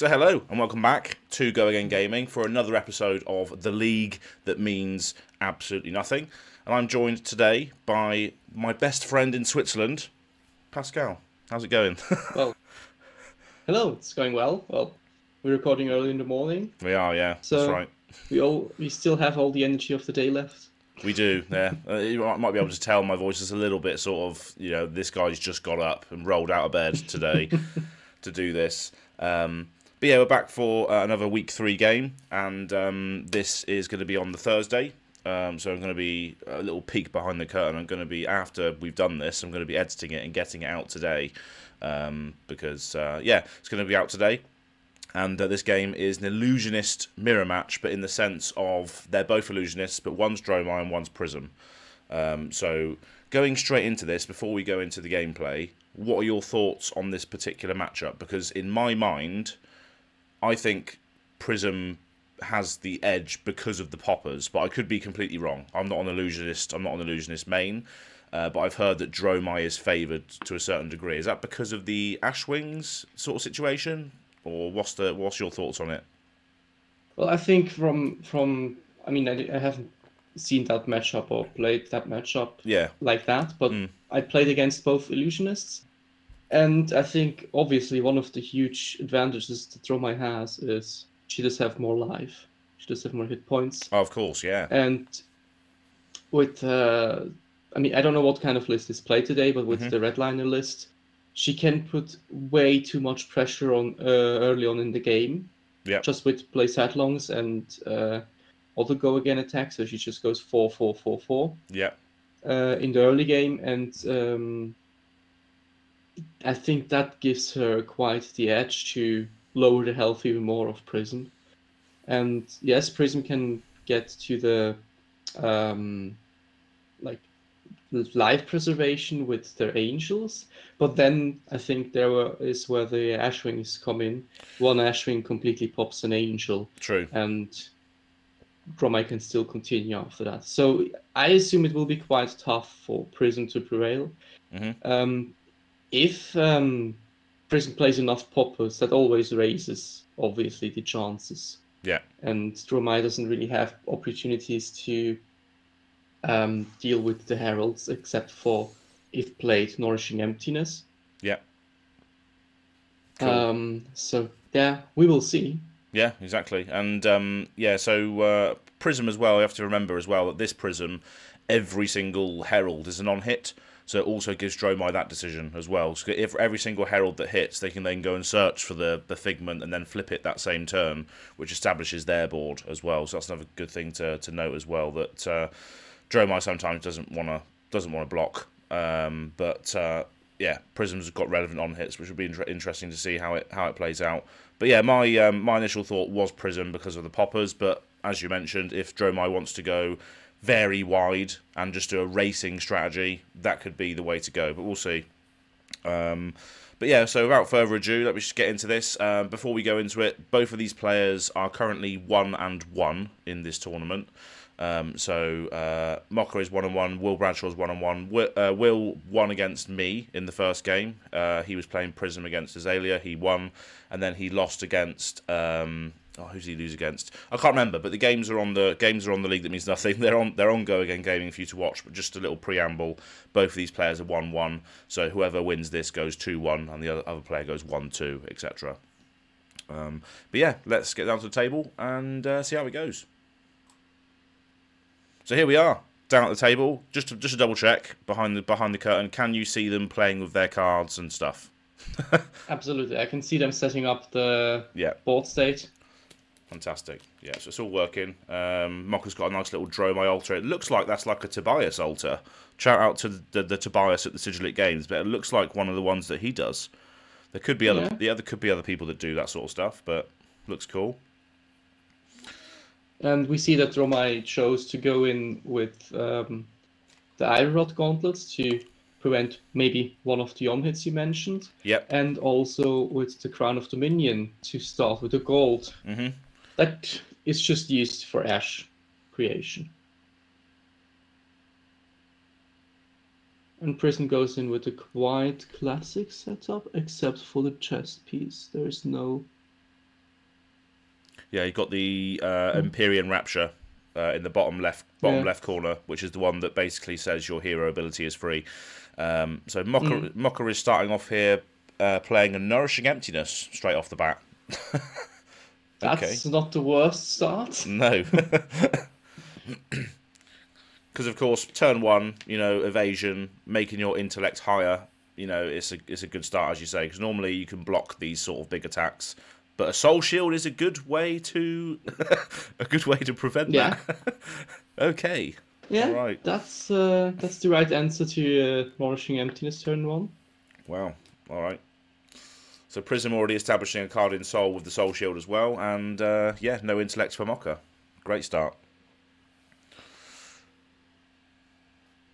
So hello and welcome back to Go Again Gaming for another episode of The League That Means Absolutely Nothing. And I'm joined today by my best friend in Switzerland, Pascal. How's it going? Well, hello, it's going well. Well, we're recording early in the morning, We are, yeah, that's so right. we still have all the energy of the day left. We do, yeah. You might be able to tell my voice is a little bit sort of, this guy's just got up and rolled out of bed today to do this. But yeah, we're back for another week 3 game, and this is going to be on the Thursday. So I'm going to be a little peek behind the curtain. I'm going to be, after we've done this, I'm going to be editing it and getting it out today. Because it's going to be out today. And this game is an illusionist mirror match, but in the sense of they're both illusionists, but one's Dromai and one's Prism. So going straight into this, before we go into the gameplay, what are your thoughts on this particular matchup? Because in my mind, I think Prism has the edge because of the poppers, but I could be completely wrong. I'm not an illusionist main, but I've heard that Dromai is favoured to a certain degree. Is that because of the Ashwings sort of situation? Or what's your thoughts on it? Well, I think I haven't seen that matchup or played that matchup Yeah. like that, but I played against both illusionists, and I think obviously one of the huge advantages that Dromai has is she does have more life, she does have more hit points, Oh, of course, yeah. and with I don't know what kind of list is played today, but with the redliner list, she can put way too much pressure on early on in the game. Yeah. Just with play headlongs and auto go again attack, so she just goes 4-4-4-4. Yeah. In the early game, and I think that gives her quite the edge to lower the health even more of Prism. And yes, Prism can get to the life preservation with their angels, but then I think is where the Ashwings come in. One Ashwing completely pops an angel. True. And Dromai can still continue after that. So I assume it will be quite tough for Prism to prevail. If Prism plays enough poppers, that always raises, obviously, the chances. Yeah. And Dromai doesn't really have opportunities to deal with the heralds, except for if played Nourishing Emptiness. Yeah. Cool. So yeah, we will see. Yeah, exactly. And so Prism as well, you have to remember as well that this Prism, every single herald is an on-hit, so it also gives Dromai that decision as well. So if every single herald that hits, they can then go and search for the figment and then flip it that same turn, which establishes their board as well. So that's another good thing to note as well, that Dromai sometimes doesn't want to block, Prism's got relevant on hits, which would be interesting to see how it plays out. But yeah, my initial thought was Prism because of the poppers. But as you mentioned, if Dromai wants to go very wide and just do a racing strategy, that could be the way to go. But we'll see. But yeah, so without further ado, let me just get into this. Before we go into it, both of these players are currently 1-1 in this tournament. Mocker is 1-1, Will Bradshaw is 1-1. Will won against me in the first game. He was playing Prism against Azalea. He won, and then he lost against. Who's he lose against? I can't remember. But the games are on the League That Means Nothing. They're on Go Again Gaming for you to watch. But just a little preamble. Both of these players are 1-1. So whoever wins this goes 2-1, and the other player goes 1-2, etc. But yeah, let's get down to the table and see how it goes. So here we are, down at the table. Just to double check behind the curtain. Can you see them playing with their cards and stuff? Absolutely, I can see them setting up the board state. Fantastic. Yeah, so it's all working. Mocker's got a nice little Dromai altar. It looks like that's like a Tobias altar. Shout out to the Tobias at the Sigilate Games, but it looks like one of the ones that he does. There could be other people that do that sort of stuff, but looks cool. And we see that Dromai chose to go in with the Iron Rod gauntlets to prevent maybe one of the on-hits you mentioned. Yep. And also with the Crown of Dominion to start with the gold. That is just used for Ash creation. And Prism goes in with a quite classic setup, except for the chest piece. There is no Yeah, you got the Empyrean Rapture in the bottom left corner, which is the one that basically says your hero ability is free. So Mocha is starting off here playing a Nourishing Emptiness straight off the bat. That's not the worst start. No. Because, of course, turn 1, evasion, making your intellect higher, it's a good start, as you say, because normally you can block these sort of big attacks. But a soul shield is a good way to prevent that. Okay. Yeah, all right. That's the right answer to Nourishing Emptiness turn 1. Wow. All right. So Prism already establishing a card in soul with the soul shield as well, and no intellect for Mocha. Great start.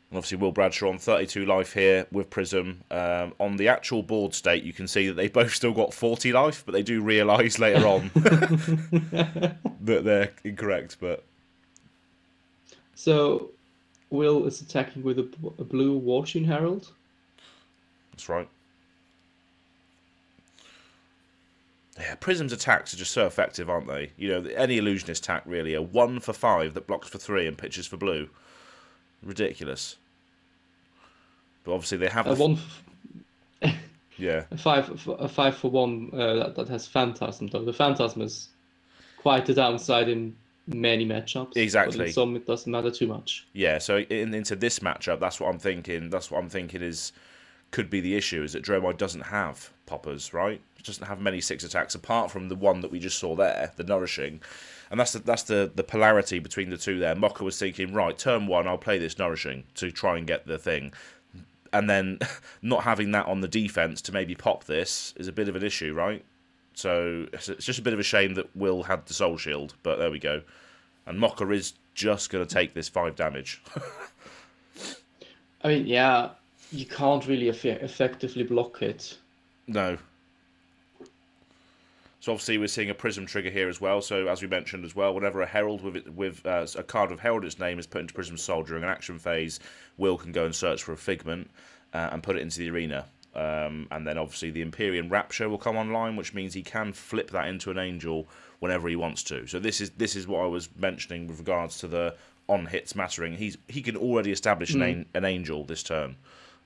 And obviously, Will Bradshaw on 32 life here with Prism. On the actual board state, you can see that they both still got 40 life, but they do realise later on that they're incorrect. But so, Will is attacking with a blue Wartune Herald. That's right. Yeah, Prism's attacks are just so effective, aren't they? Any illusionist attack, really. A 1 for 5 that blocks for 3 and pitches for blue. Ridiculous. But obviously they have a 1 yeah, a 5 for 1 that has Phantasm, though. The Phantasm is quite a downside in many matchups. Exactly. But in some it doesn't matter too much. Yeah, so into this matchup, that's what I'm thinking could be the issue, is that Dromai doesn't have poppers, right? It doesn't have many 6 attacks apart from the one that we just saw there, the Nourishing. And that's the polarity between the two there. Mocha was thinking, right, turn 1, I'll play this Nourishing to try and get the thing. And then not having that on the defense to maybe pop this is a bit of an issue, right? So it's just a bit of a shame that Will had the Soul Shield, but there we go. And Mocha is just going to take this 5 damage. I mean, yeah, you can't really effectively block it. No. So obviously we're seeing a Prism trigger here as well. So as we mentioned as well, whenever a Herald with a card of Herald's name is put into Prism's Soul during an action phase, Will can go and search for a Figment and put it into the arena. And then obviously the Empyrean Rapture will come online, which means he can flip that into an Angel whenever he wants to. So this is what I was mentioning with regards to the on hits mattering. He can already establish an Angel this turn.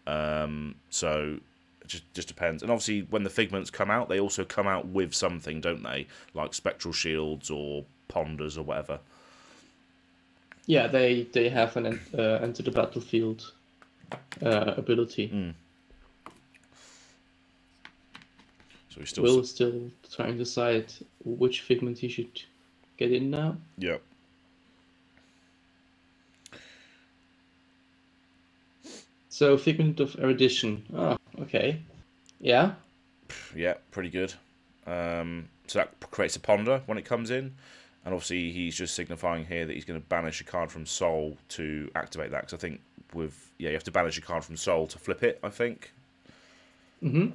So it just depends. And obviously when the Figments come out, they also come out with something, don't they? Like Spectral Shields or Ponders or whatever. Yeah, they have an enter the battlefield ability. So Will is still trying to decide which Figment he should get in now. Yeah. So Figment of Erudition. Oh, okay. Yeah. Yeah, pretty good. So that creates a Ponder when it comes in. And obviously he's just signifying here that he's going to banish a card from Soul to activate that. Because I think you have to banish a card from Soul to flip it, I think. Mm-hmm.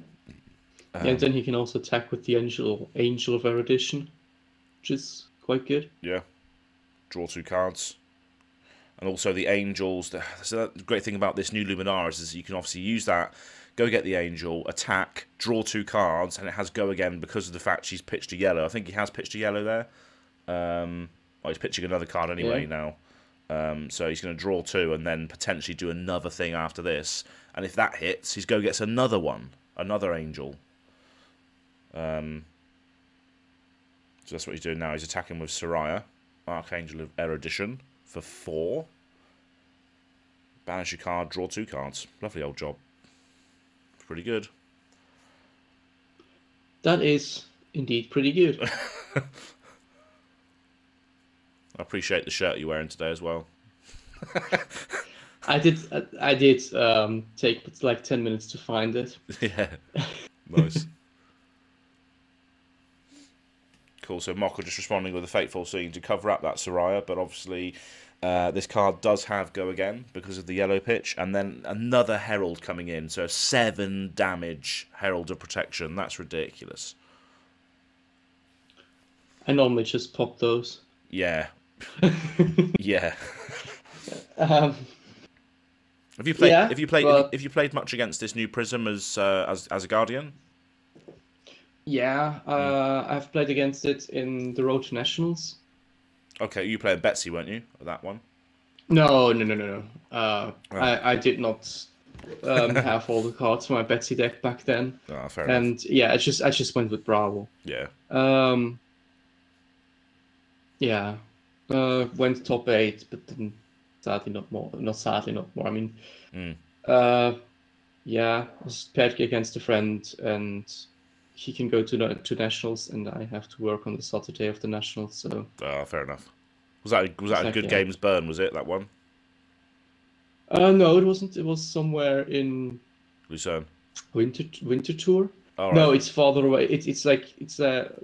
And then he can also attack with the Angel of Erudition, which is quite good. Yeah. Draw 2 cards. And also the Angels. So the great thing about this new Luminaris is you can obviously use that, go get the Angel, attack, draw 2 cards, and it has go again because of the fact she's pitched a yellow. I think he has pitched a yellow there. He's pitching another card anyway now. So he's going to draw 2 and then potentially do another thing after this. And if that hits, he's go gets another one, another Angel. So that's what he's doing now. He's attacking with Soraya, Archangel of Erudition, for 4. Banish a card, draw 2 cards. Lovely old job. Pretty good. That is indeed pretty good. I appreciate the shirt you're wearing today as well. I did take like 10 minutes to find it. Yeah, nice. Cool, so Mocha just responding with a Fateful Scene to cover up that Soraya, but obviously this card does have go again because of the yellow pitch, and then another Herald coming in, so 7 damage Herald of Protection. That's ridiculous. I normally just pop those. Yeah. Yeah. Have you played much against this new Prism as a Guardian? Yeah, I've played against it in the Road to Nationals. Okay, you played Betsy, weren't you? That one. No, no, no, no, no. Oh, I did not have all the cards for my Betsy deck back then, oh, fair enough. and yeah, I just went with Bravo. Yeah. Um, yeah, went top 8, but then sadly not more. Not sadly not more. I mean, Mm. uh, yeah, I was paired against a friend, and he can go to nationals, and I have to work on the Saturday of the nationals. So Oh, fair enough. Was that it's a like, good yeah. game's burn? Was it that one? No, it wasn't. It was somewhere in Lucerne. Winter Tour. All right. No, it's farther away. It's like it's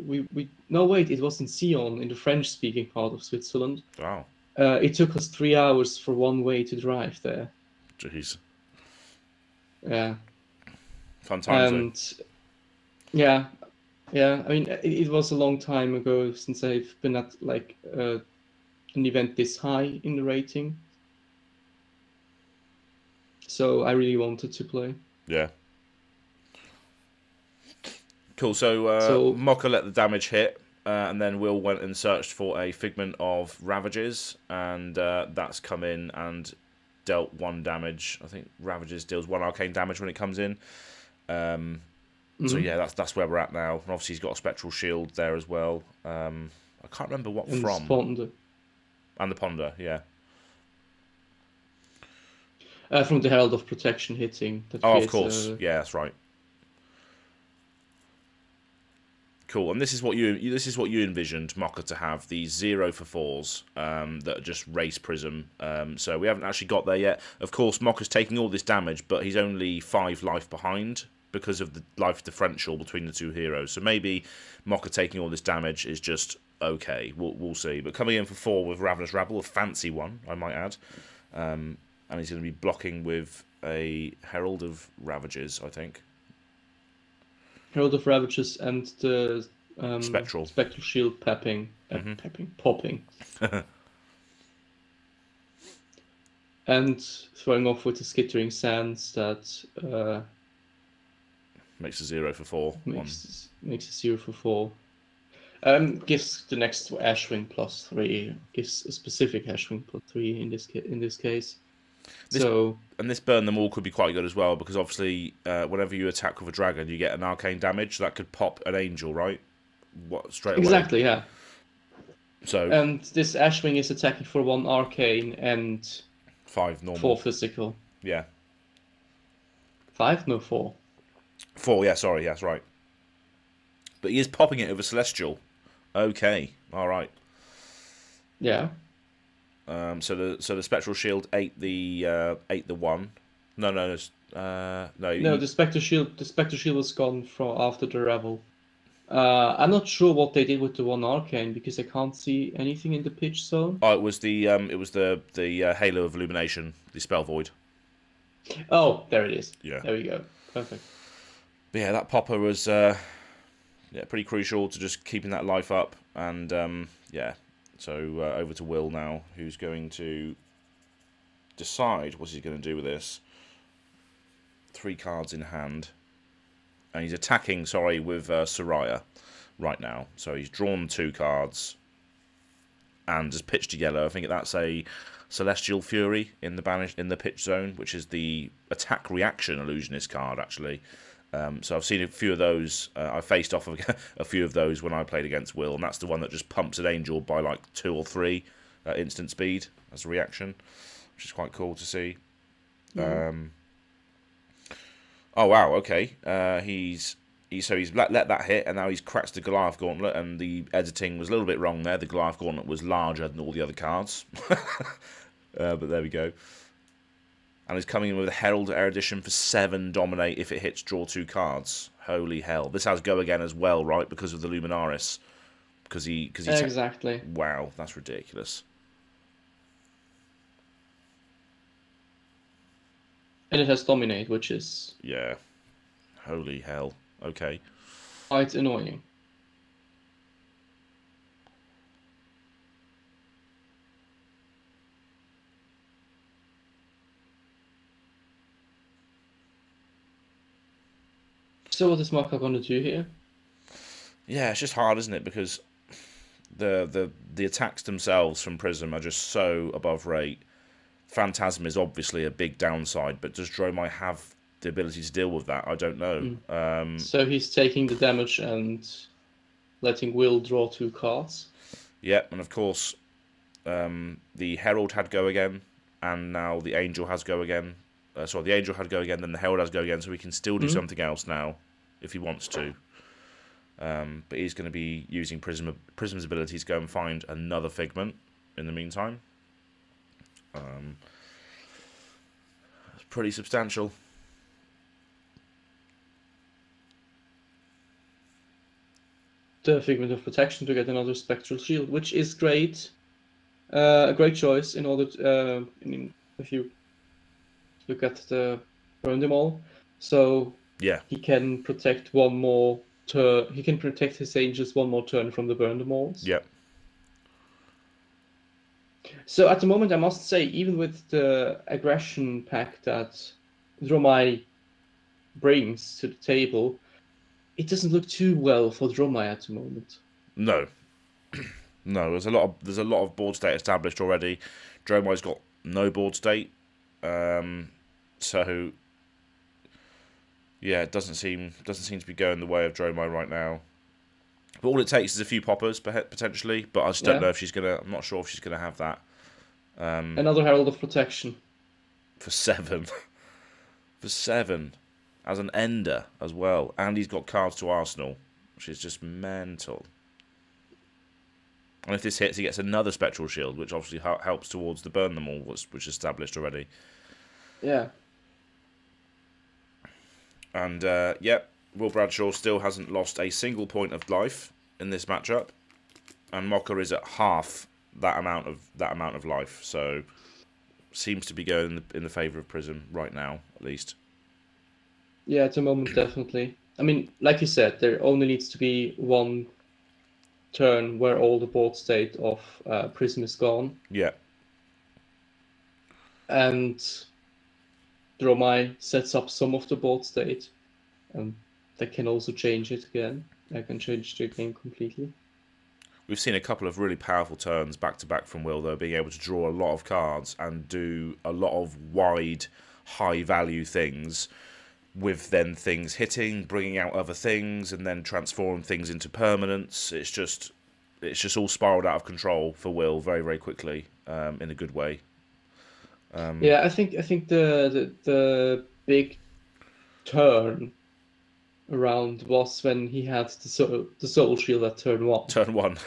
we no wait, it was in Sion in the French speaking part of Switzerland. Wow. It took us 3 hours for one way to drive there. Jeez. Yeah, Fun times though. and yeah, yeah. I mean, it was a long time ago since I've been at like an event this high in the rating. So I really wanted to play. Yeah. Cool. So So Mocha let the damage hit, and then Will went and searched for a Figment of Ravages, and that's come in and dealt 1 damage. I think Ravages deals 1 arcane damage when it comes in. So yeah, that's where we're at now. And obviously he's got a Spectral Shield there as well. I can't remember what and from. spawned And the Ponder, yeah. from the Herald of Protection hitting that Oh, of creates course. a. Yeah, that's right. Cool, and this is what you envisioned Mocha to have, these 0 for 4s that just race Prism. So we haven't actually got there yet. Of course, Mocha's taking all this damage, but he's only 5 life behind because of the life differential between the 2 heroes. So maybe Mocha taking all this damage is just okay. We'll see. But coming in for 4 with Ravenous Rabble, a fancy one, I might add. And he's going to be blocking with a Herald of Ravages, I think. Herald of Ravages and the Spectral Shield popping. And throwing off with the Skittering Sands that makes a 0 for 4. makes a 0 for 4. Gives the next Ashwing +3. Gives a specific Ashwing +3 in this case. And this burn them all could be quite good as well, because obviously whenever you attack with a dragon, you get an arcane damage. So that could pop an angel, right? Straight away. Exactly, yeah. So and this Ashwing is attacking for 1 arcane and 5 normal. 4 physical. Yeah. 5? No, 4. 4, yeah, sorry, that's right. But he is popping it with a Celestial. Okay, all right. Yeah. So the Spectral Shield ate the 1. No. The Spectre Shield was gone from after the Revel. I'm not sure what they did with the 1 arcane because I can't see anything in the pitch zone. Oh, it was the Halo of Illumination, the Spell Void. Oh, there it is. Yeah. There we go. Perfect. But yeah, that popper was pretty crucial to just keeping that life up, and yeah. So over to Will now, who's going to decide what he's going to do with this. 3 cards in hand. And he's attacking, with Soraya right now. So he's drawn 2 cards and has pitched a yellow. I think that's a Celestial Fury in the pitch zone, which is the attack reaction illusionist card, actually. So I've seen a few of those. I faced off a few of those when I played against Will, and that's the one that just pumps an angel by like 2 or 3 instant speed as a reaction, which is quite cool to see. Mm. Oh wow, okay. He's let that hit, and now he's cracked the Goliath Gauntlet, and the editing was a little bit wrong there. The Goliath Gauntlet was larger than all the other cards, but there we go. And he's coming in with a Herald Erudition for 7 Dominate if it hits draw 2 cards. Holy hell! This has Go Again as well, right? Because of the Luminaris. Because he exactly. Wow, that's ridiculous. And it has Dominate, which is Yeah. Holy hell. Okay. quite annoying. So what is Maka going to do here? Yeah, it's just hard, isn't it? Because the attacks themselves from Prism are just so above rate. Phantasm is obviously a big downside, but does Dromai have the ability to deal with that? I don't know. So he's taking the damage and letting Will draw 2 cards. Yeah, and of course, the Herald had go again, and now the Angel has go again. Sorry, the Angel had go again, then the Herald has go again, so he can still do something else now if he wants to. But he's going to be using Prism's ability to go and find another Figment in the meantime. It's pretty substantial. The Figment of Protection to get another Spectral Shield, which is great. A great choice in order to, if you look at the Burn Them All. So Yeah, he can protect one more turn. He can protect his Angels one more turn from the Burn Them Alls. yeah. So at the moment, I must say, even with the aggression pack that Dromai brings to the table, it doesn't look too well for Dromai at the moment. No. No, there's a lot of board state established already. Dromai's got no board state. So yeah, it doesn't seem to be going the way of Dromai right now. But all it takes is a few poppers potentially. But I just don't know if she's gonna. I'm not sure if she's gonna have that. Another Herald of Protection for 7, for 7, as an ender as well, and he's got cards to Arsenal, which is just mental. And if this hits, he gets another Spectral Shield, which obviously helps towards the Burn Them All, which is established already. Yeah. And yep, Will Bradshaw still hasn't lost a single point of life in this matchup, and Mocha is at half that amount of life. So seems to be going in the favour of Prism right now, at least. Yeah, at the moment, definitely. I mean, like you said, there only needs to be one turn where all the board state of Prism is gone. Yeah. And Dromai sets up some of the board state, and that can also change it again. That can change the game completely. We've seen a couple of really powerful turns back to back from Will, though, being able to draw a lot of cards and do a lot of wide, high value things, with then things hitting, bringing out other things, and then transform things into permanents. It's just all spiraled out of control for Will very, very quickly, in a good way. Yeah, I think the big turn around was when he had the Soul Shield at turn 1. Turn 1,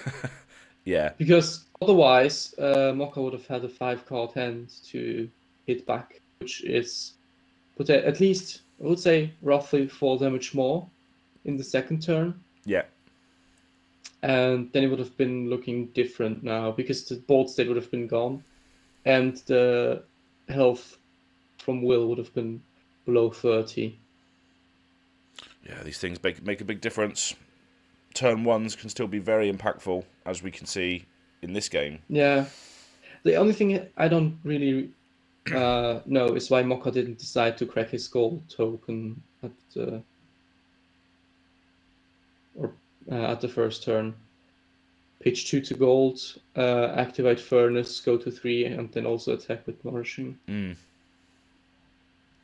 yeah. Because otherwise, Mokka would have had a 5-card hand to hit back, which is at least, I would say, roughly 4 damage more in the second turn. Yeah. And then it would have been looking different now, because the board state would have been gone, and the health from Will would have been below 30. Yeah, these things make a big difference. Turn 1s can still be very impactful, as we can see in this game. Yeah. The only thing I don't really know is why Mokka didn't decide to crack his gold token at the first turn. Pitch 2 to gold, activate Furnace, go to 3, and then also attack with Nourishing.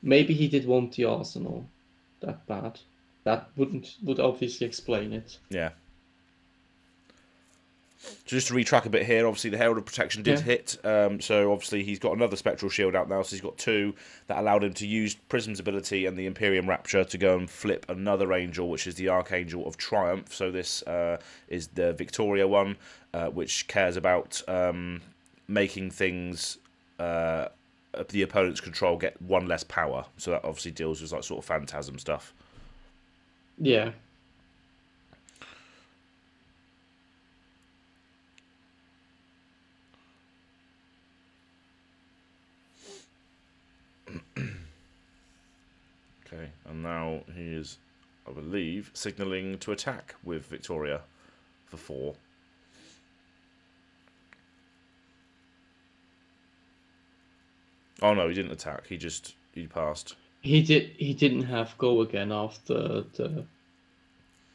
Maybe he did want the Arsenal that bad. That would obviously explain it. Yeah. So just to retrack a bit here, obviously the Herald of Protection did hit, so obviously he's got another Spectral Shield out now, so he's got 2 that allowed him to use Prism's ability and the Imperium Rapture to go and flip another Angel, which is the Archangel of Triumph. So this is the Victoria one, which cares about making things the opponent's control get 1 less power. So that obviously deals with like sort of Phantasm stuff. Yeah. Okay, and now he is, I believe, signalling to attack with Victoria for 4. Oh no, he didn't attack. He passed. He didn't have go again after the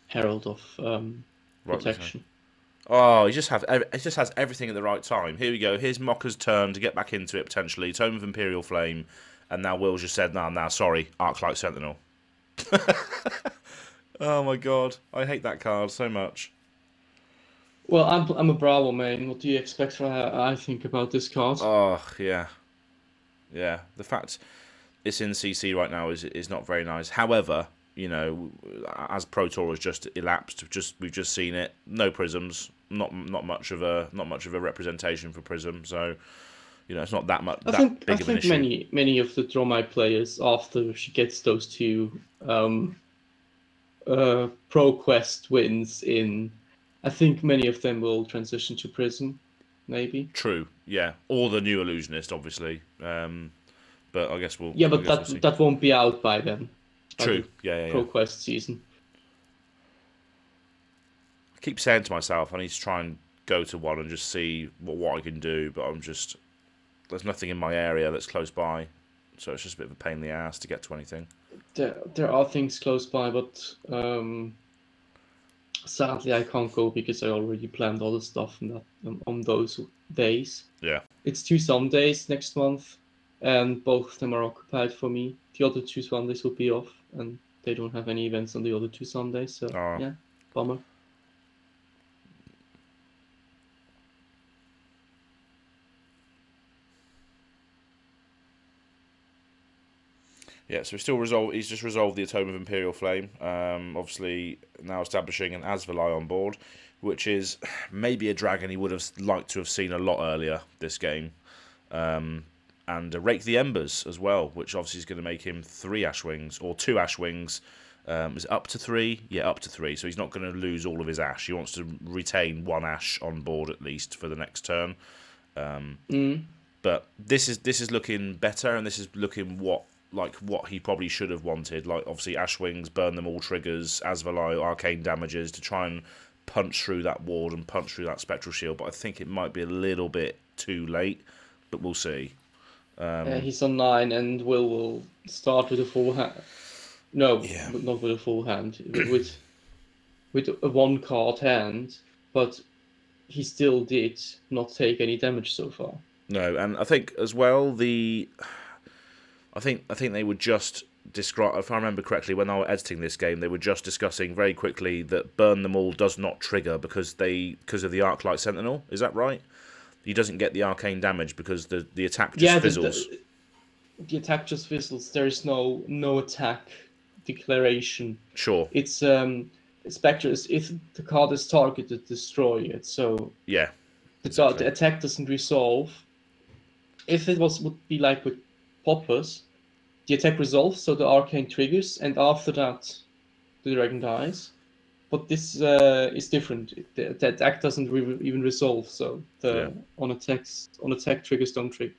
Herald of Rightly so. protection. Oh, he just has everything at the right time. Here we go. Here's Mokka's turn to get back into it potentially. Tome of Imperial Flame, and now Will's just said, "Nah, sorry, Arclight Sentinel." Oh my god, I hate that card so much. Well, I'm a Bravo main. What do you expect for how I think about this card? Oh yeah, yeah. The fact it's in CC right now is not very nice. However, you know, as Pro Tour has just elapsed, we've just seen it. No prisms, not much of a representation for Prism. So, you know, it's not that much big of an issue. Many of the Dromai players, after she gets those two Pro Quest wins in, I think many of them will transition to Prism, maybe. True, yeah, or the new Illusionist, obviously. But I guess we'll. Yeah, but we'll see. that won't be out by then. True, yeah. Pro Quest season. I keep saying to myself, I need to try and go to one and just see what I can do, but there's nothing in my area that's close by, so it's just a bit of a pain in the ass to get to anything. There are things close by, but sadly I can't go because I already planned all the stuff on those days. Yeah. It's 2 Sundays next month, and both of them are occupied for me. The other 2 Sundays will be off, and they don't have any events on the other 2 Sundays, so yeah, bummer. Yeah, so he's just resolved the Tome of Imperial Flame. Obviously, now establishing an Asvalai on board, which is maybe a dragon he would have liked to have seen a lot earlier this game. And Rake the Embers as well, which obviously is going to make him 3 Ashwings, or 2 Ashwings. Is it up to 3? Yeah, up to 3. So he's not going to lose all of his Ash. He wants to retain 1 Ash on board at least for the next turn. But this is looking better, and this is looking what he probably should have wanted. Like, obviously, Ashwings, burn them all triggers, Asvalai, arcane damages to try and punch through that ward and punch through that spectral shield. But I think it might be a little bit too late, but we'll see. He's on 9, and will start with a full hand. No, yeah. Not with a full hand. with a 1-card hand, but he still did not take any damage so far. No, and I think as well I think they were just describe. If I remember correctly, when I was editing this game, they were just discussing very quickly that burn them all does not trigger because of the Arclight Sentinel. Is that right? He doesn't get the arcane damage because the attack just fizzles. The attack just fizzles. There is no attack declaration. Sure. It's Spectre. If the card is targeted, destroy it. So yeah, the attack doesn't resolve. If it would be like with Poppers, the attack resolves, so the arcane triggers, and after that, the dragon dies. But this is different. The attack doesn't even resolve, so on attack triggers don't trigger.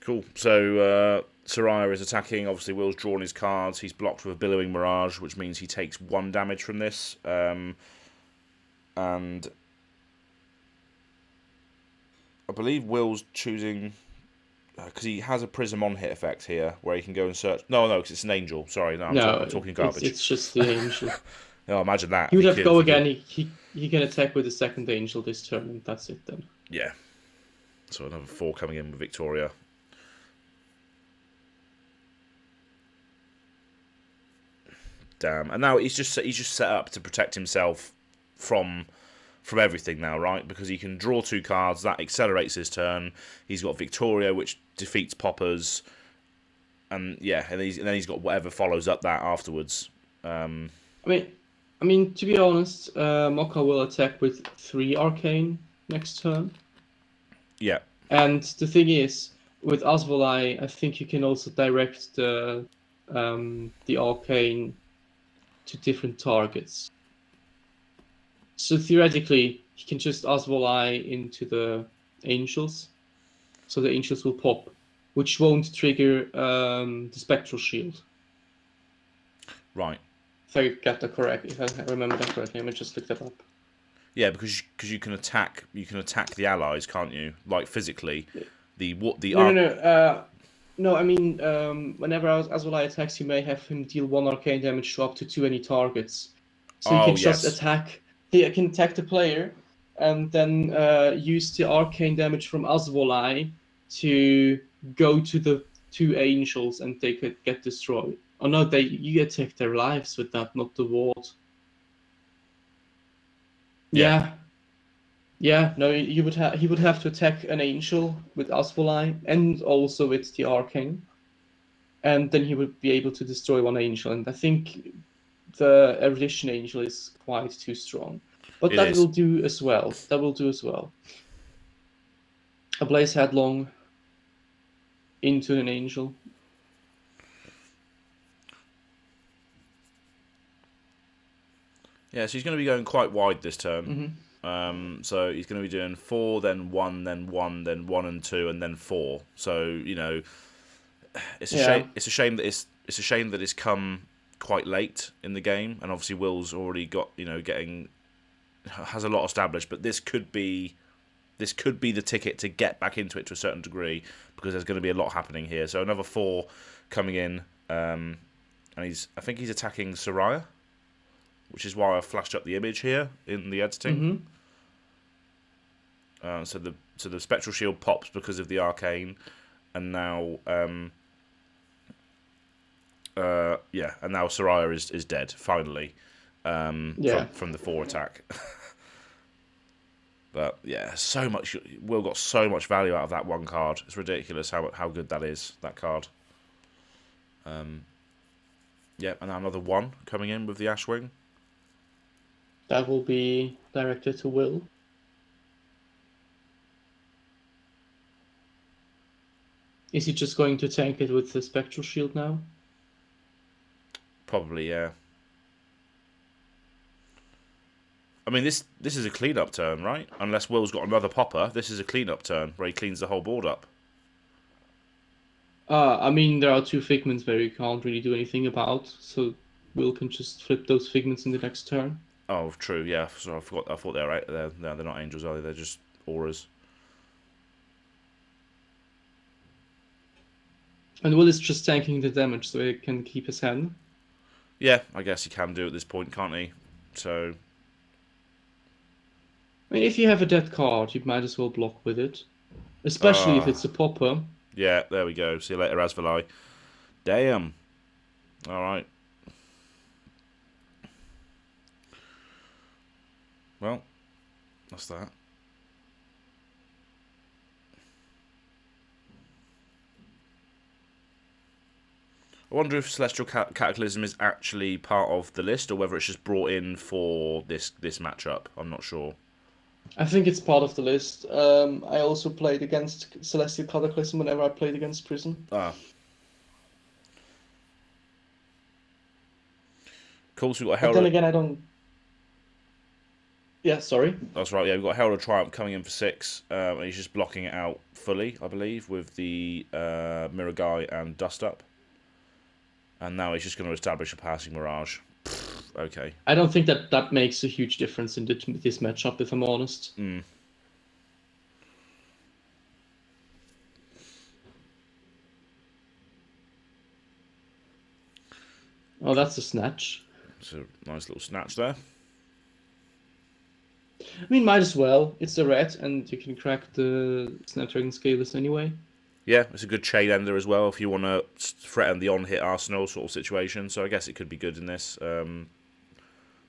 Cool. So Soraya is attacking. Obviously, Will's drawn his cards. He's blocked with a Billowing Mirage, which means he takes 1 damage from this. And I believe Will's choosing... because he has a Prism on hit effect here, where he can go and search. No, because it's an angel. Sorry, I'm talking garbage. It's just the angel. No, imagine that. He would have to go again. He can attack with the 2nd angel this turn, and that's it then. Yeah. So another 4 coming in with Victoria. Damn. And now he's just set up to protect himself from everything now, right? Because he can draw 2 cards, that accelerates his turn. He's got Victoria, which defeats Poppers, and yeah, and then he's got whatever follows up that afterwards. I mean, to be honest, Mokka will attack with 3 arcane next turn. Yeah. And the thing is, with Asvalai, I think you can also direct the arcane to different targets. So theoretically, he can just Asvalai into the angels, so the angels will pop, which won't trigger the spectral shield. Right. If I get that correct, if I remember that correctly, let me just look that up. Yeah, because you can attack the allies, can't you? Like physically, No, I mean, whenever Asvalai attacks, you may have him deal 1 arcane damage to up to 2 any targets. So he can just yes. attack. He can attack the player, and then use the arcane damage from Asvolai to go to the two angels, and they could get destroyed. Oh no, you attack their lives with that, not the ward. Yeah. Yeah, no, he would have to attack an angel with Asvolai and also with the arcane, and then he would be able to destroy one angel. And I think the Erudition Angel is quite too strong. But It that is. will do as well. That will do as well. A Blaze Headlong into an Angel. Yeah, so he's going to be going quite wide this turn. Mm-hmm. So he's going to be doing 4, then 1, then 1, then 1 and 2, and then 4. So, you know, it's a shame. It's a shame that it's a shame that it's come quite late in the game, and obviously Will's already got, you know, has a lot established. But this could be the ticket to get back into it to a certain degree, because there's going to be a lot happening here. So another 4 coming in, and I think he's attacking Soraya, which is why I flashed up the image here in the editing. Mm-hmm. So the spectral shield pops because of the arcane, and now and now Soraya is dead finally, from the 4 attack. But yeah, so much. Will got so much value out of that one card. It's ridiculous how good that is, that card. Yeah, and now another 1 coming in with the Ashwing. That will be directed to Will. Is he just going to tank it with the Spectral Shield now? Probably, yeah. I mean, this is a clean-up turn, right? Unless Will's got another popper, this is a clean-up turn where he cleans the whole board up. I mean, there are 2 Figments where you can't really do anything about, so Will can just flip those Figments in the next turn. Oh, true, yeah. So I thought they were right. They're not angels, are they? They're just auras. And Will is just tanking the damage so he can keep his hand. Yeah, I guess he can do at this point, can't he? So, I mean, if you have a dead card, you might as well block with it. Especially if it's a popper. Yeah, there we go. See you later, Asvalai. Damn. Alright. Well, that's that. I wonder if Celestial Cataclysm is actually part of the list, or whether it's just brought in for this matchup. I'm not sure. I think it's part of the list. I also played against Celestial Cataclysm whenever I played against Prism. Cool, so we've got Herald. But then again, I don't... Yeah, sorry. That's right, yeah, we've got Herald of Triumph coming in for 6, and he's just blocking it out fully, I believe, with the Mirror Guy and Dust Up. And now he's just going to establish a passing Mirage. Okay. I don't think that makes a huge difference in this matchup, if I'm honest. Oh, that's a snatch. It's a nice little snatch there. I mean, might as well. It's a red, and you can crack the Snapdragon Scaleless anyway. Yeah, it's a good chain ender as well if you want to threaten the on-hit arsenal sort of situation. So I guess it could be good in this. I'm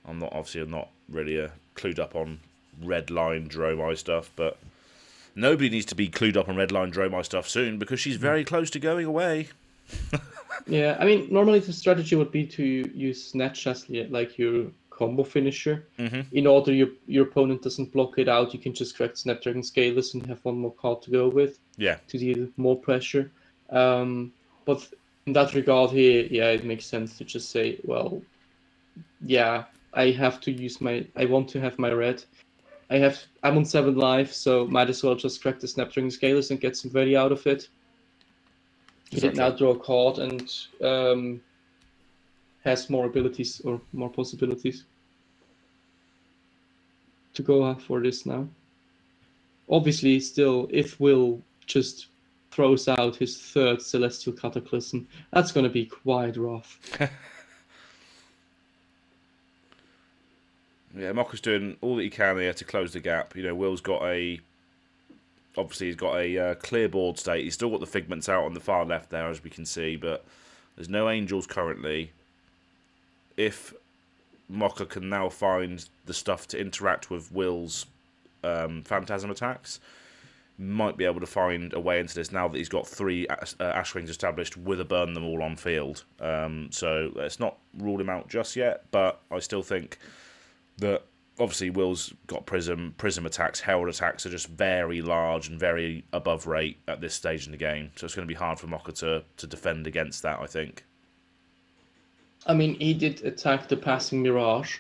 not really clued up on red line Dromai stuff, but nobody needs to be clued up on red line Dromai stuff soon because she's very close to going away. Yeah, I mean, normally the strategy would be to use Snatch as like your combo finisher. In order your opponent doesn't block it out, you can just crack Snapdragon Scaleless and have one more card to go with. Yeah. To deal more pressure. But in that regard here, yeah, it makes sense to just say, well, yeah, I want to have my red. I'm on 7 life, so might as well just crack the Snapdragon Scaleless and get some value out of it. He did now draw a card and has more abilities or more possibilities to go for this now. Obviously, still, if Will just throws out his 3rd Celestial Cataclysm, that's going to be quite rough. Yeah, Mokka's doing all that he can here to close the gap. You know, Will's got obviously he's got a clear board state. He's still got the figments out on the far left there, as we can see, but there's no angels currently. If Mokka can now find the stuff to interact with Will's phantasm attacks, might be able to find a way into this now that he's got 3 Ash Wings established with a burn them all on field. So let's not rule him out just yet, but I still think that obviously Will's got Prism attacks, Herald attacks are just very large and very above rate at this stage in the game. So it's going to be hard for Mokka to defend against that, I think. I mean, he did attack the passing Mirage,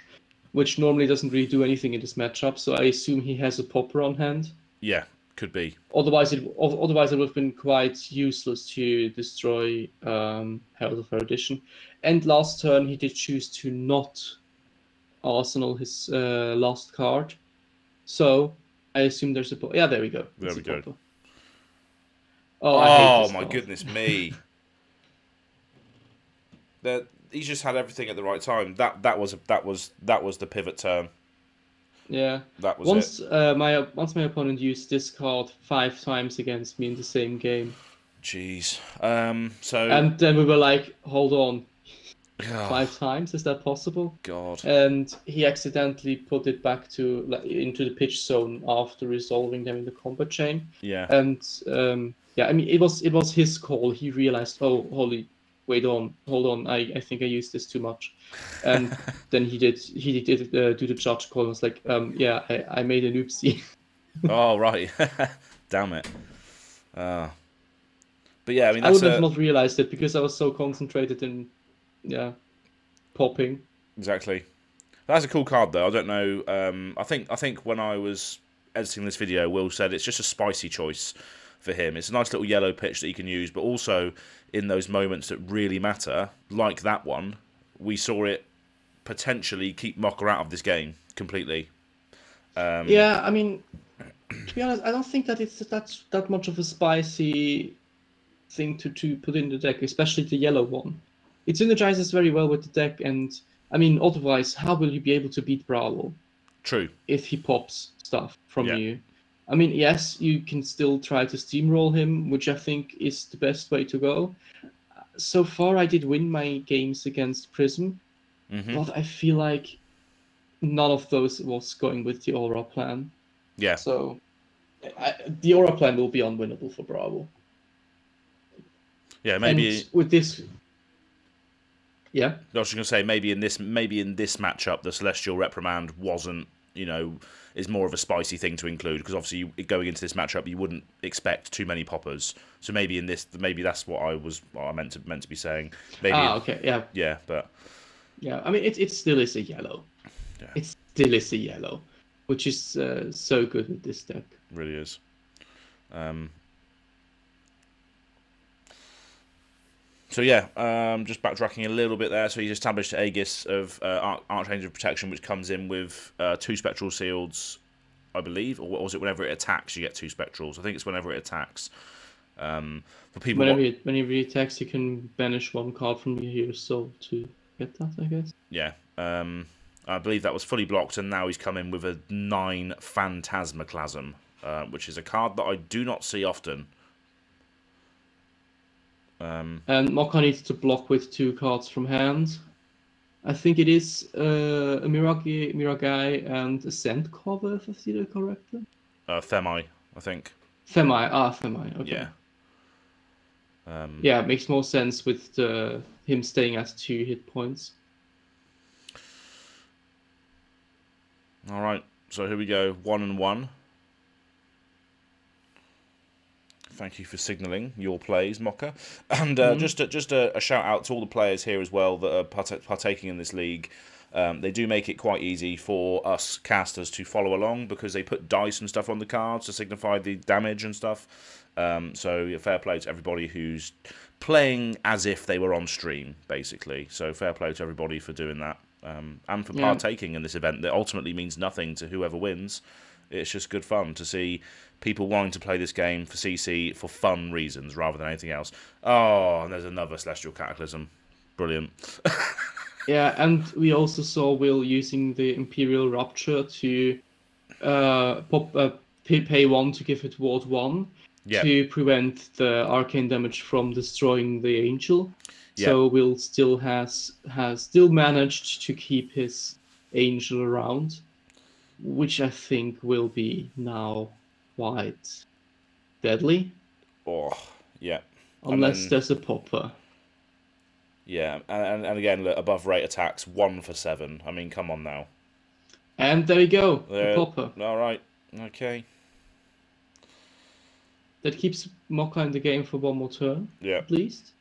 which normally doesn't really do anything in this matchup, so I assume he has a popper on hand. Yeah, could be. Otherwise, it would have been quite useless to destroy Herald of Erudition. And last turn, he did choose to not arsenal his last card. So I assume there's a popper. Yeah, there we go. There we go. Oh, I hate this my card. goodness me! He's just had everything at the right time. That was the pivot turn. Yeah. That was once it. Once my opponent used this card 5 times against me in the same game. Jeez. And then we were like, hold on. 5 times? Is that possible? God. And he accidentally put it back into the pitch zone after resolving them in the combat chain. Yeah. And yeah, I mean, it was his call. He realized, oh, hold on, I think I used this too much. And then he did do the judge call and was like, yeah, I made an oopsie. Oh, right. Damn it. But yeah, I mean, I would have not realized it because I was so concentrated in, popping. Exactly. That's a cool card, though. I don't know. I think when I was editing this video, Will said it's just a spicy choice for him. It's a nice little yellow pitch that he can use, but also in those moments that really matter, like that one, we saw it potentially keep Mokka out of this game completely. Yeah, I mean, to be honest, I don't think that it's that much of a spicy thing to put in the deck, especially the yellow one. It synergizes very well with the deck, and I mean, otherwise, how will you be able to beat Bravo? True. If he pops stuff from you. I mean, yes, you can still try to steamroll him, which I think is the best way to go. So far, I did win my games against Prism, but I feel like none of those was going with the Aura plan. Yeah. So the Aura plan will be unwinnable for Bravo. Yeah, maybe and with this. Yeah. I was just gonna say maybe in this matchup, the Celestial Reprimand wasn't, is more of a spicy thing to include because obviously going into this matchup you wouldn't expect too many poppers. So maybe that's what I meant to be saying. Maybe. Okay. Yeah. Yeah, but. Yeah, I mean it still is a yellow. Yeah. It still is a yellow, which is so good with this deck. It really is. So yeah, just backtracking a little bit there. So he's established Aegis of Archangel of Protection, which comes in with 2 Spectral Shields, I believe, or was it whenever it attacks you get 2 Spectrals? I think it's whenever it attacks. For people, whenever it attacks, you can banish 1 card from your Hero's Soul to get that, I guess. Yeah, I believe that was fully blocked, and now he's come in with a 9 Phantasmaclasm, which is a card that I do not see often. And Mokka needs to block with 2 cards from hand. I think it is a Miragai and a Scent cover, if I see that correctly. Themi, I think. Themi, okay. Yeah. Yeah, it makes more sense with him staying at 2 hit points. Alright, so here we go, 1 and 1. Thank you for signalling your plays, Mokka. And just a shout out to all the players here as well that are partaking in this league. They do make it quite easy for us casters to follow along because they put dice and stuff on the cards to signify the damage and stuff. So fair play to everybody who's playing as if they were on stream, basically. So fair play to everybody for doing that and for partaking in this event that ultimately means nothing to whoever wins. It's just good fun to see people wanting to play this game for CC for fun reasons rather than anything else. Oh, and there's another Celestial Cataclysm. Brilliant. Yeah, and we also saw Will using the Imperial Rupture to pay 1 to give it Ward 1 Yep, to prevent the arcane damage from destroying the Angel. yep. So Will still has still managed to keep his Angel around, which I think will be now quite deadly, Oh, yeah. And unless then, there's a popper. yeah, and again, look, above rate attacks, 1 for 7. I mean, come on now. And there we go, a popper. All right, okay. That keeps Mokka in the game for one more turn, Yeah. at least.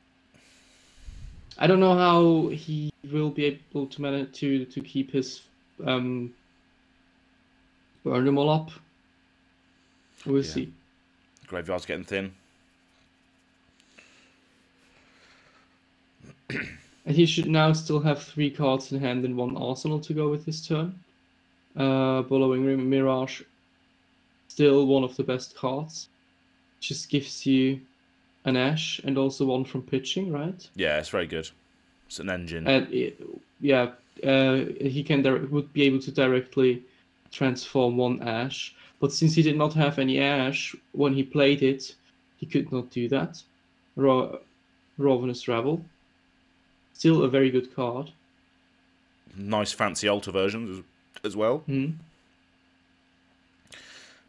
I don't know how he will be able to manage to keep his burn them all up. We'll Yeah. see. Graveyard's getting thin. And he should now still have 3 cards in hand and 1 arsenal to go with his turn. Bellowing Mirage, still one of the best cards. Just gives you an Ash and also 1 from pitching, right? Yeah, it's very good. It's an engine. And he would be able to directly transform 1 Ash. But since he did not have any Ash when he played it, he could not do that. Ravenous Rabble. Still a very good card. Nice fancy altar versions as well. Mm.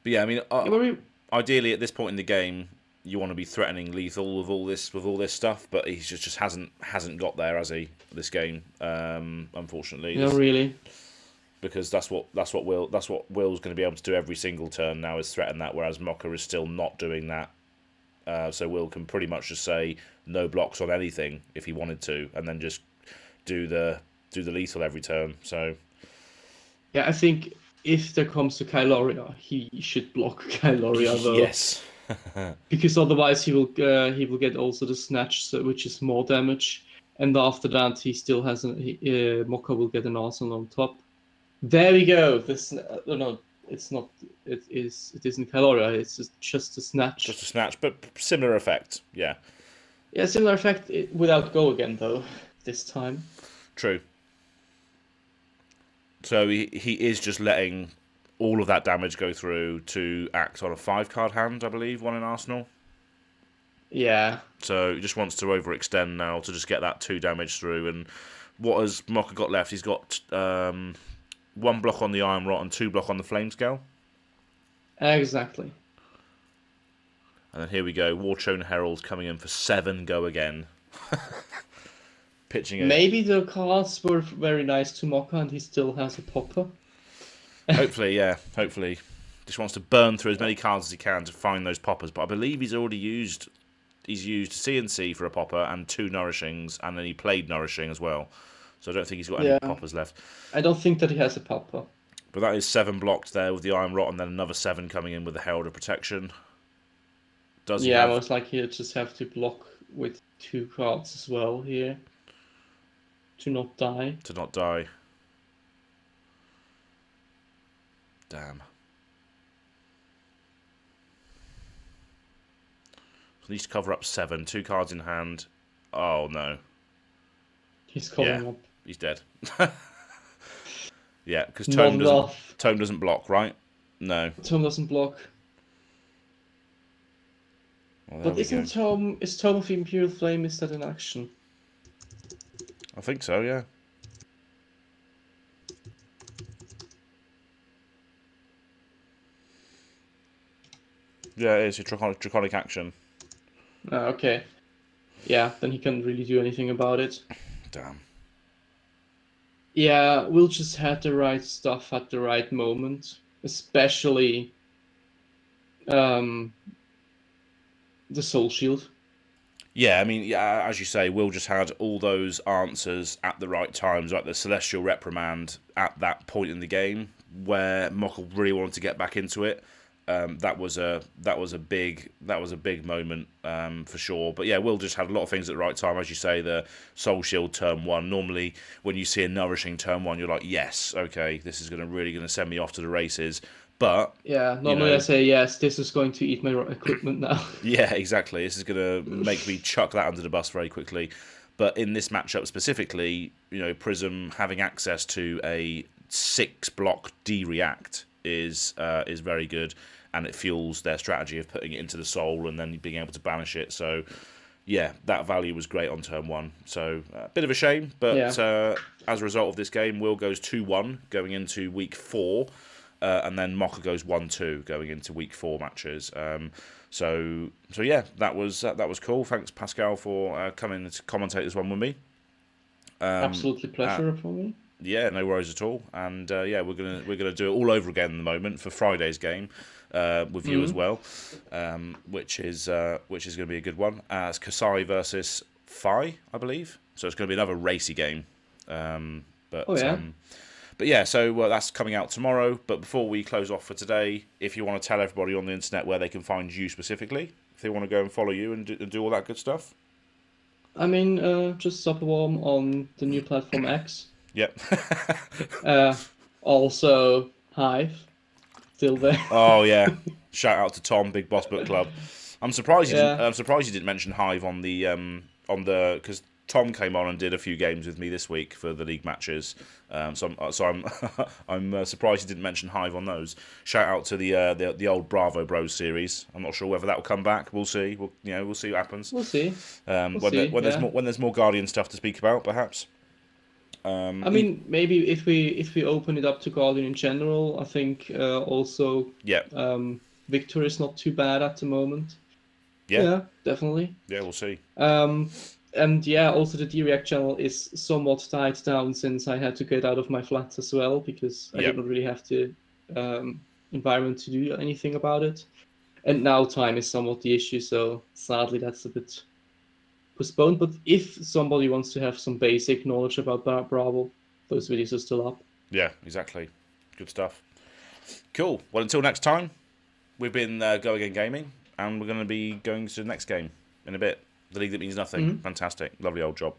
But yeah, I mean, ideally at this point in the game, you want to be threatening lethal with all this stuff, but he just hasn't got there, has he? This game, unfortunately. Not really. Because that's what Will's going to be able to do every single turn now, is threaten that, whereas Mokka is still not doing that. So Will can pretty much just say no blocks on anything if he wanted to, and then just do the lethal every turn. So yeah, I think if there comes to Kyloria, he should block Kyloria though. Yes. Because otherwise he will get also the snatch, which is more damage, and after that he still has Mokka will get an arsenal on top. There we go. This no, it's not. It isn't Kyloria. It's just a snatch. Just a snatch, but similar effect. Yeah. Yeah, similar effect without go again though. This time. True. So he is just letting all of that damage go through to act on a 5-card hand, I believe, 1 in Arsenal. Yeah. So he just wants to overextend now to just get that 2 damage through. And what has Mokka got left? He's got 1 block on the Iron Rot and 2 block on the Flame Scale. Exactly. And then here we go. Warchone Herald coming in for 7 go again. Pitching it. Maybe the cards were very nice to Mokka and he still has a popper. Hopefully, yeah. Hopefully. Just wants to burn through as many cards as he can to find those poppers. But I believe he's already used... He's used CNC for a popper and 2 Nourishings, and then he played Nourishing as well. So I don't think he's got any poppers left. I don't think that he has a popper. But that is 7 blocked there with the Iron Rot, and then another 7 coming in with the Herald of Protection. Does he have... most likely he'll just have to block with 2 cards as well here. To not die. To not die. Damn. He needs to cover up 7. 2 cards in hand. Oh, no. He's calling up. He's dead. Yeah, because Tome Tome doesn't block, right? No. Tome doesn't block. Well, but isn't Tome... Is Tome of the Imperial Flame, is that in action? I think so, yeah. Yeah, it is a draconic action. Okay. Yeah, then he can't really do anything about it. Damn. Yeah, Will just had the right stuff at the right moment. Especially the Soul Shield. Yeah, I mean, yeah, as you say, Will just had all those answers at the right times, like the Celestial Reprimand at that point in the game where Mokka really wanted to get back into it. That was a big moment for sure. But yeah, Will just had a lot of things at the right time, as you say. The Soul Shield turn 1. Normally, when you see a Nourishing turn 1, you're like, yes, okay, this is really going to send me off to the races. But yeah, normally I say yes. This is going to eat my equipment now. Yeah, exactly. This is going to make me chuck that under the bus very quickly. But in this matchup specifically, Prism having access to a 6-block D-React is very good, and it fuels their strategy of putting it into the soul and then being able to banish it. So, yeah, that value was great on turn 1. So, a bit of a shame, but as a result of this game, Will goes 2-1 going into week 4, and then Mocha goes 1-2 going into week 4 matches. So yeah, that was cool. Thanks, Pascal, for coming to commentate this one with me. Absolutely pleasure for me. Yeah, no worries at all. And yeah, we're gonna do it all over again in the moment for Friday's game with you as well, which is going to be a good one. It's Kasai versus Phi, I believe. So it's going to be another racy game. But yeah, so that's coming out tomorrow. But before we close off for today, if you want to tell everybody on the internet where they can find you specifically, if they want to go and follow you and do all that good stuff. I mean, just Superwarm on the new platform X. Yep. Also, Hive, still there. Oh yeah! Shout out to Tom, Big Boss Book Club. I'm surprised. I'm surprised you didn't mention Hive on the because Tom came on and did a few games with me this week for the league matches. So I'm surprised he didn't mention Hive on those. Shout out to the old Bravo Bros series. I'm not sure whether that will come back. We'll see. We'll see what happens. We'll see. When there's more Guardian stuff to speak about, perhaps. I mean, maybe if we open it up to Guardian in general, I think also Victor is not too bad at the moment. Yeah, definitely. Yeah, we'll see. And yeah, also the D-React channel is somewhat tied down since I had to get out of my flat as well, because I didn't really have the environment to do anything about it. And now time is somewhat the issue, so sadly that's a bit postponed. But if somebody wants to have some basic knowledge about Bravo, those videos are still up. Yeah, exactly. Good stuff. Cool. Well, until next time, we've been Go Again Gaming, and we're going to be going to the next game in a bit. The League That Means Nothing. Fantastic. Lovely old job.